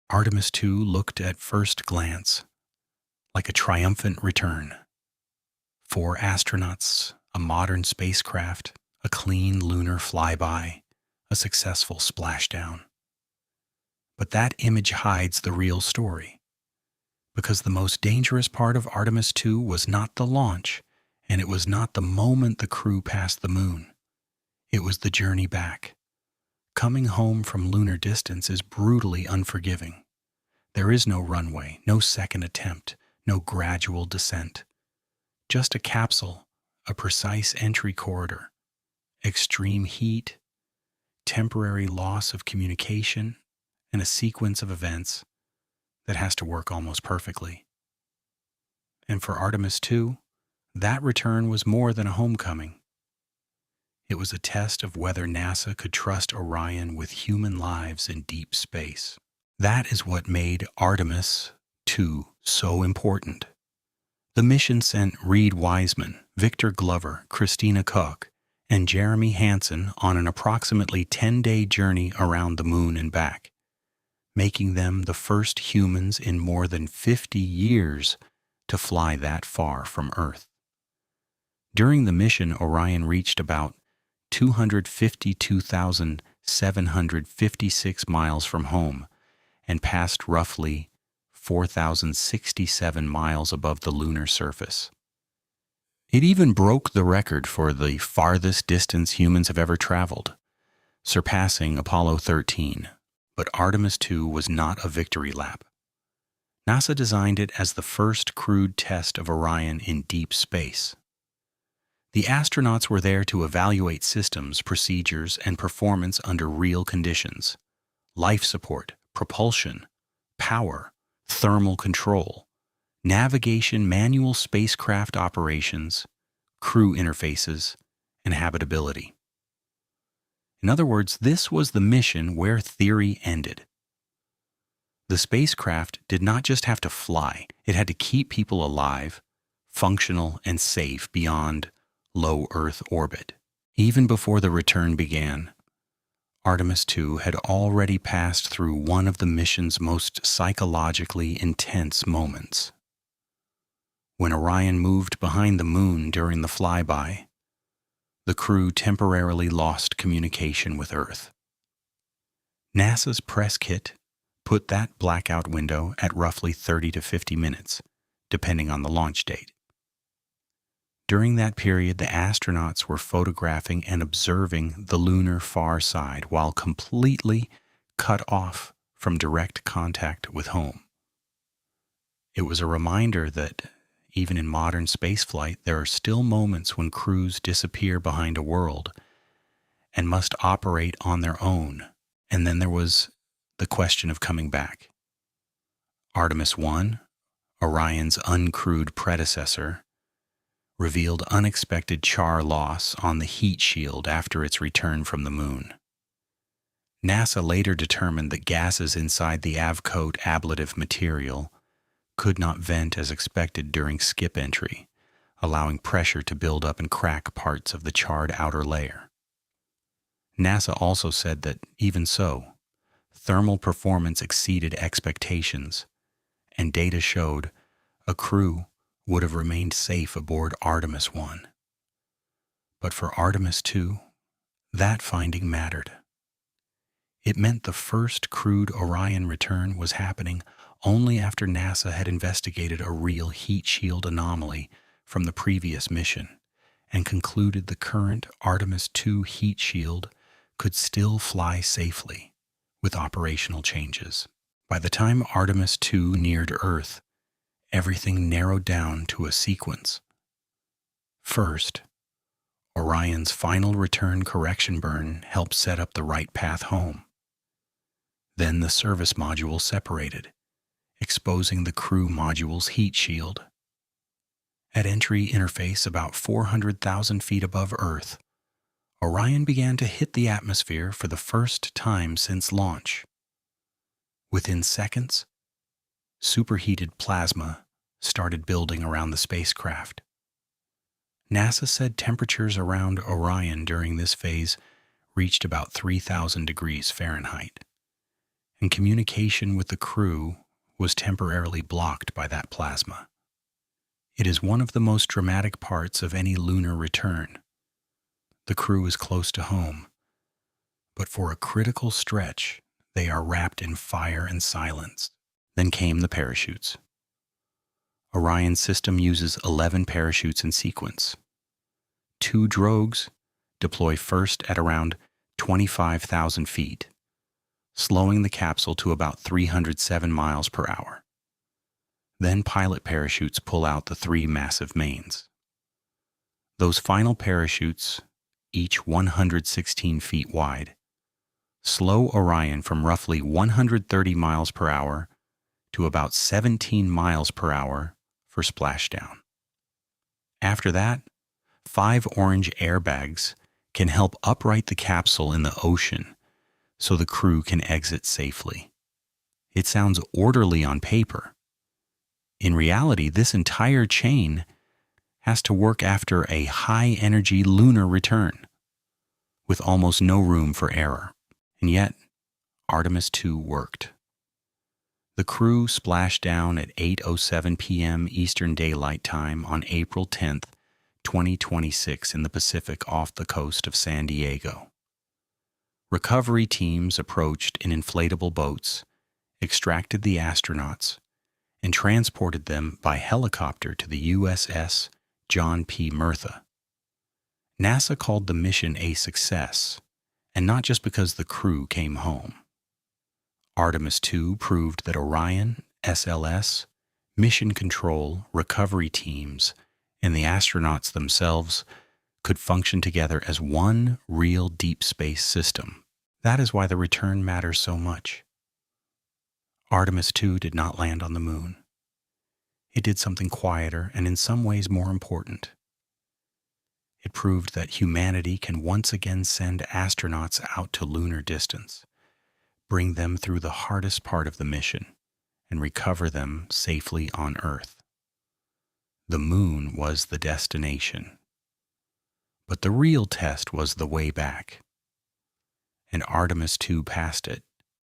Artemis II looked at first glance like a triumphant return. 4 astronauts, a modern spacecraft, a clean lunar flyby, a successful splashdown. But that image hides the real story, because the most dangerous part of Artemis II was not the launch, and it was not the moment the crew passed the moon. It was the journey back. Coming home from lunar distance is brutally unforgiving. There is no runway, no second attempt, no gradual descent. Just a capsule, a precise entry corridor, extreme heat, temporary loss of communication, and a sequence of events that has to work almost perfectly. And for Artemis II, that return was more than a homecoming. It was a test of whether NASA could trust Orion with human lives in deep space. That is what made Artemis II so important. The mission sent Reed Wiseman, Victor Glover, Christina Koch, and Jeremy Hansen on an approximately 10-day journey around the moon and back, making them the first humans in more than 50 years to fly that far from Earth. During the mission, Orion reached about 252,756 miles from home and passed roughly 4,067 miles above the lunar surface. It even broke the record for the farthest distance humans have ever traveled, surpassing Apollo 13. But Artemis II was not a victory lap. NASA designed it as the first crewed test of Orion in deep space. The astronauts were there to evaluate systems, procedures, and performance under real conditions: life support, propulsion, power, thermal control, navigation, manual spacecraft operations, crew interfaces, and habitability. In other words, this was the mission where theory ended. The spacecraft did not just have to fly, it had to keep people alive, functional, and safe beyond low Earth orbit. Even before the return began, Artemis II had already passed through one of the mission's most psychologically intense moments. When Orion moved behind the moon during the flyby, the crew temporarily lost communication with Earth. NASA's press kit put that blackout window at roughly 30 to 50 minutes, depending on the launch date. During that period, the astronauts were photographing and observing the lunar far side while completely cut off from direct contact with home. It was a reminder that even in modern spaceflight, there are still moments when crews disappear behind a world and must operate on their own. And then there was the question of coming back. Artemis I, Orion's uncrewed predecessor, revealed unexpected char loss on the heat shield after its return from the moon. NASA later determined that gases inside the Avcoat ablative material could not vent as expected during skip entry, allowing pressure to build up and crack parts of the charred outer layer. NASA also said that, even so, thermal performance exceeded expectations, and data showed a crew would have remained safe aboard Artemis I. But for Artemis II, that finding mattered. It meant the first crewed Orion return was happening only after NASA had investigated a real heat shield anomaly from the previous mission and concluded the current Artemis II heat shield could still fly safely with operational changes. By the time Artemis II neared Earth, everything narrowed down to a sequence. First, Orion's final return correction burn helped set up the right path home. Then the service module separated, exposing the crew module's heat shield. At entry interface about 400,000 feet above Earth, Orion began to hit the atmosphere for the first time since launch. Within seconds, superheated plasma started building around the spacecraft. NASA said temperatures around Orion during this phase reached about 3,000 degrees Fahrenheit, and communication with the crew was temporarily blocked by that plasma. It is one of the most dramatic parts of any lunar return. The crew is close to home, but for a critical stretch, they are wrapped in fire and silence. Then came the parachutes. Orion's system uses 11 parachutes in sequence. 2 drogues deploy first at around 25,000 feet, slowing the capsule to about 307 miles per hour. Then pilot parachutes pull out the 3 massive mains. Those final parachutes, each 116 feet wide, slow Orion from roughly 130 miles per hour to about 17 miles per hour for splashdown. After that, 5 orange airbags can help upright the capsule in the ocean so the crew can exit safely. It sounds orderly on paper. In reality, this entire chain has to work after a high-energy lunar return, with almost no room for error. And yet, Artemis II worked. The crew splashed down at 8:07 p.m. Eastern Daylight Time on April 10, 2026 in the Pacific off the coast of San Diego. Recovery teams approached in inflatable boats, extracted the astronauts, and transported them by helicopter to the USS John P. Murtha. NASA called the mission a success, and not just because the crew came home. Artemis II proved that Orion, SLS, mission control, recovery teams, and the astronauts themselves could function together as one real deep space system. That is why the return matters so much. Artemis II did not land on the moon. It did something quieter and in some ways more important. It proved that humanity can once again send astronauts out to lunar distance, bring them through the hardest part of the mission, and recover them safely on Earth. The moon was the destination. But the real test was the way back. And Artemis II passed it